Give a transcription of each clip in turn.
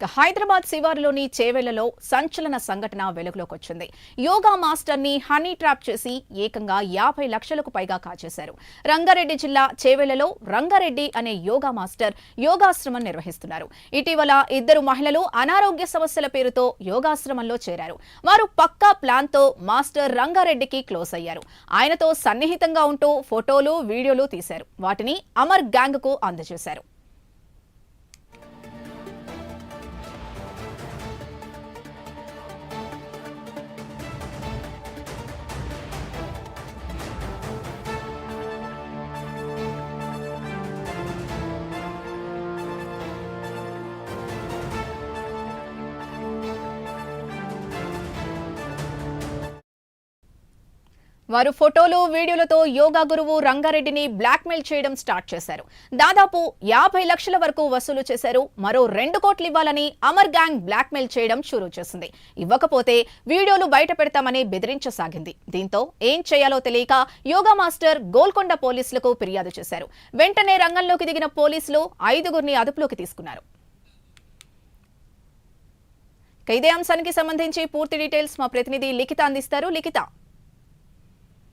హైదరాబాద్ శివారులోని చేవెళ్లలో సంచలన సంఘటన వెలుగులోకి వచ్చింది. యోగా మాస్టర్ ని హనీ ట్రాప్ చేసి ఏకంగా 50 లక్షలకు పైగా కాజేశారు. రంగారెడ్డి జిల్లా చేవెళ్లలో రంగారెడ్డి అనే యోగా మాస్టర్ యోగాశ్రమం నిర్వహిస్తున్నారు. ఇటీవల ఇద్దరు మహిళలు అనారోగ్య సమస్యల పేరుతో యోగాశ్రమంలో చేరారు. వారు పక్కా ప్లాన్ తో మాస్టర్ రంగారెడ్డికి క్లోజ్ అయ్యారు. ఆయనతో సన్నిహితంగా ఉంటూ ఫోటోలు, వీడియోలు తీశారు. వాటిని అమర్ గ్యాంగ్ కు అందజేశారు. వారు ఫోటోలు, వీడియోలతో యోగా గురువు రంగారెడ్డిని బ్లాక్మెయిల్ చేయడం స్టార్ట్ చేశారు. దాదాపు 50 లక్షల వరకు వసూలు చేశారు. మరో 2 కోట్లు ఇవ్వాలని అమర్ గ్యాంగ్ బ్లాక్మెయిల్ చేయడం షురూ చేసింది. ఇవ్వకపోతే వీడియోలు బయట పెడతామని బెదిరించసాగింది. దీంతో ఏం చేయాలో తెలియక యోగా మాస్టర్ గోల్కొండ పోలీసులకు ఫిర్యాదు చేశారు. వెంటనే రంగంలోకి దిగిన పోలీసులు 5గురిని అదుపులోకి తీసుకున్నారు. ఇదే అంశానికి సంబంధించి పూర్తి డీటెయిల్స్ మా ప్రతినిధి లిఖిత అందిస్తారు. లిఖిత.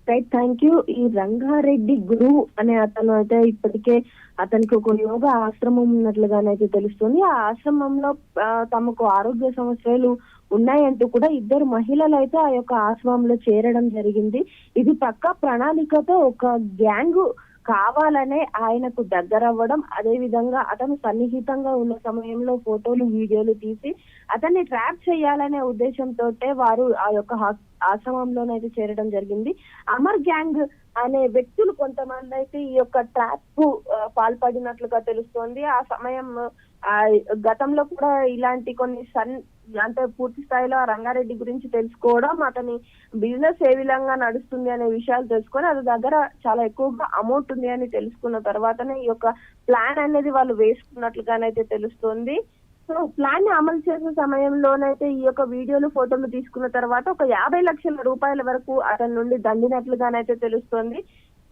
Right, thank you. ఈ రంగారెడ్డి గురు అనే అతను అయితే ఇప్పటికే అతనికి ఒక యోగా ఆశ్రమం ఉన్నట్లుగానైతే తెలుస్తుంది. ఆ ఆశ్రమంలో తమకు ఆరోగ్య సమస్యలు ఉన్నాయంటూ కూడా ఇద్దరు మహిళలు అయితే ఆ యొక్క ఆశ్రమంలో చేరడం జరిగింది. ఇది పక్కా ప్రణాళికతో ఒక గ్యాంగ్ కావాలనే ఆయనకు దగ్గర అవ్వడం, అదే విధంగా అతను సన్నిహితంగా ఉన్న సమయంలో ఫోటోలు, వీడియోలు తీసి అతన్ని ట్రాప్ చేయాలనే ఉద్దేశంతో వారు ఆ యొక్క ఆశ్రమంలోనైతే చేరడం జరిగింది. అమర్ గ్యాంగ్ అనే వ్యక్తులు కొంతమంది అయితే ఈ యొక్క ట్రాప్ కు పాల్పడినట్లుగా తెలుస్తోంది. ఆ సమయం గతంలో కూడా ఇలాంటి కొన్ని అంటే పూర్తి స్థాయిలో రంగారెడ్డి గురించి తెలుసుకోవడం, అతని బిజినెస్ ఏ విధంగా నడుస్తుంది అనే విషయాలు తెలుసుకొని అది దగ్గర చాలా ఎక్కువగా అమౌంట్ ఉంది అని తెలుసుకున్న తర్వాతనే ఈ యొక్క ప్లాన్ అనేది వాళ్ళు వేసుకున్నట్లుగానైతే తెలుస్తోంది. సో ప్లాన్ ని అమలు చేసే సమయంలోనైతే ఈ యొక్క వీడియోలు, ఫోటోలు తీసుకున్న తర్వాత ఒక 50 లక్షల రూపాయల వరకు అతని నుండి దండినట్లుగానైతే తెలుస్తోంది.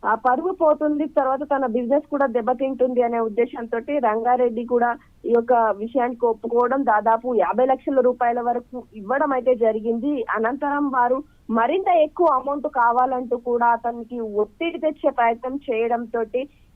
ఆ పరువు పోతుంది, తర్వాత తన బిజినెస్ కూడా దెబ్బతింటుంది అనే ఉద్దేశంతో రంగారెడ్డి కూడా ఈ యొక్క విషయానికి ఒప్పుకోవడం, దాదాపు 50 లక్షల రూపాయల వరకు ఇవ్వడం అయితే జరిగింది. అనంతరం వారు మరింత ఎక్కువ అమౌంట్ కావాలంటూ కూడా అతనికి ఒత్తిడి తెచ్చే ప్రయత్నం చేయడంతో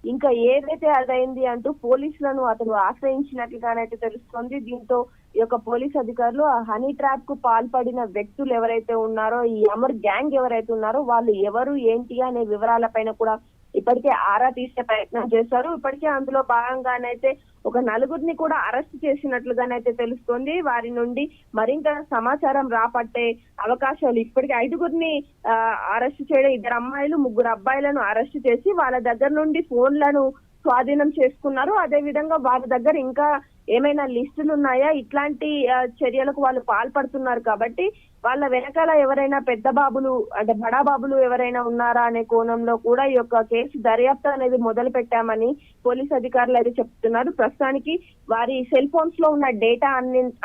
ఇంకా ఏదైతే అదైంది అంటూ పోలీసులను అతను ఆశ్రయించినట్లుగానైతే తెలుస్తోంది. దీంతో ఈ యొక్క పోలీస్ అధికారులు ఆ హనీ ట్రాప్ కు పాల్పడిన వ్యక్తులు ఎవరైతే ఉన్నారో, ఈ అమర్ గ్యాంగ్ ఎవరైతే ఉన్నారో వాళ్ళు ఎవరు ఏంటి అనే వివరాలపైన కూడా ఇప్పటికే ఆరా తీసే ప్రయత్నం చేశారు. ఇప్పటికే అందులో భాగంగానైతే ఒక 4గురిని కూడా అరెస్ట్ చేసినట్లుగానైతే తెలుస్తోంది. వారి నుండి మరింత సమాచారం రాపట్టే అవకాశాలు, ఇప్పటికే 5గురిని అరెస్ట్ చేయడం, 2 అమ్మాయిలు 3 అబ్బాయిలను అరెస్ట్ చేసి వాళ్ళ దగ్గర నుండి ఫోన్లను స్వాధీనం చేసుకున్నారు. అదే విధంగా వారి దగ్గర ఇంకా ఏమైనా లిస్టులు ఉన్నాయా, ఇట్లాంటి చర్యలకు వాళ్ళు పాల్పడుతున్నారు కాబట్టి వాళ్ళ వెనకాల ఎవరైనా పెద్ద బాబులు అంటే బడా బాబులు ఎవరైనా ఉన్నారా అనే కోణంలో కూడా ఈ యొక్క కేసు దర్యాప్తు అనేది మొదలు పెట్టామని పోలీస్ అధికారులు అయితే చెప్తున్నారు. ప్రస్తుతానికి వారి సెల్ ఫోన్స్ లో ఉన్న డేటా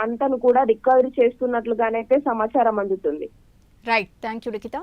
అంతను కూడా రికవరీ చేస్తున్నట్లుగానైతే సమాచారం అందుతుంది. Right, thank you Likhita.